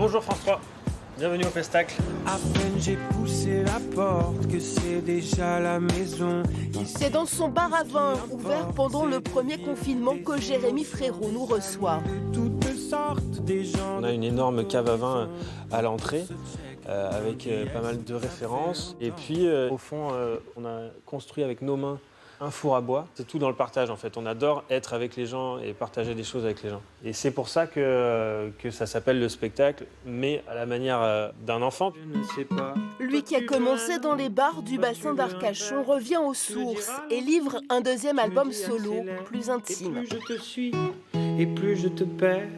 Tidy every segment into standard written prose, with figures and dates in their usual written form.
Bonjour France 3, bienvenue au Pestacle. À peine j'ai poussé la porte que c'est déjà la maison. C'est dans son bar à vin, ouvert pendant le premier confinement, que Jérémy Frérot nous reçoit. De toutes sortes des gens. On a une énorme cave à vin à l'entrée, avec pas mal de références. Et puis au fond, on a construit avec nos mains un four à bois. C'est tout dans le partage en fait. On adore être avec les gens et partager des choses avec les gens. Et c'est pour ça que ça s'appelle le spectacle, mais à la manière d'un enfant. Je ne sais pas. Lui qui a commencé dans les bars du bassin d'Arcachon revient aux sources et livre un deuxième album solo, plus intime. Et plus je te suis, et plus je te perds.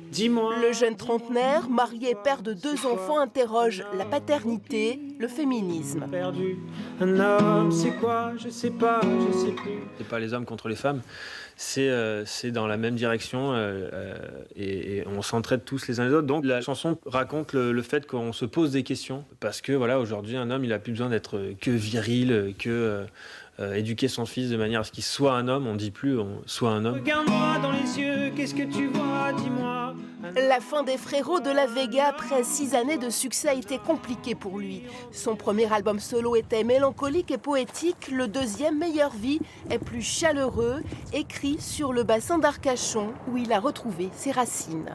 Dis-moi. Le jeune trentenaire, marié et père de 2 enfants, interroge la paternité, le féminisme. Perdu. Un homme, c'est quoi? Je sais pas, je sais plus. C'est pas les hommes contre les femmes, c'est dans la même direction et on s'entraide tous les uns les autres. Donc la chanson raconte le fait qu'on se pose des questions parce que voilà, aujourd'hui un homme il a plus besoin d'être que viril, que éduquer son fils de manière à ce qu'il soit un homme. On dit plus soit un homme. Regarde-moi dans les yeux, qu'est-ce que tu vois? Dis-moi. La fin des Frérots de la Vega, après 6 années de succès, a été compliquée pour lui. Son premier album solo était mélancolique et poétique. Le deuxième, Meilleure vie, est plus chaleureux, écrit sur le bassin d'Arcachon, où il a retrouvé ses racines.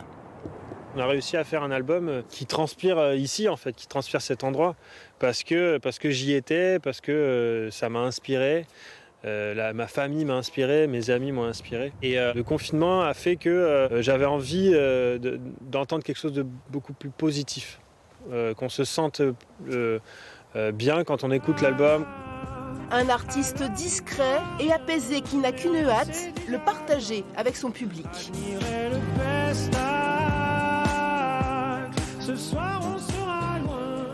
On a réussi à faire un album qui transpire ici en fait, qui transpire cet endroit parce que j'y étais, parce que ça m'a inspiré. Ma famille m'a inspiré, mes amis m'ont inspiré. Et le confinement a fait que j'avais envie d'entendre quelque chose de beaucoup plus positif, qu'on se sente bien quand on écoute l'album. Un artiste discret et apaisé qui n'a qu'une hâte, le partager avec son public. J'irai le pestacle. Ce soir on se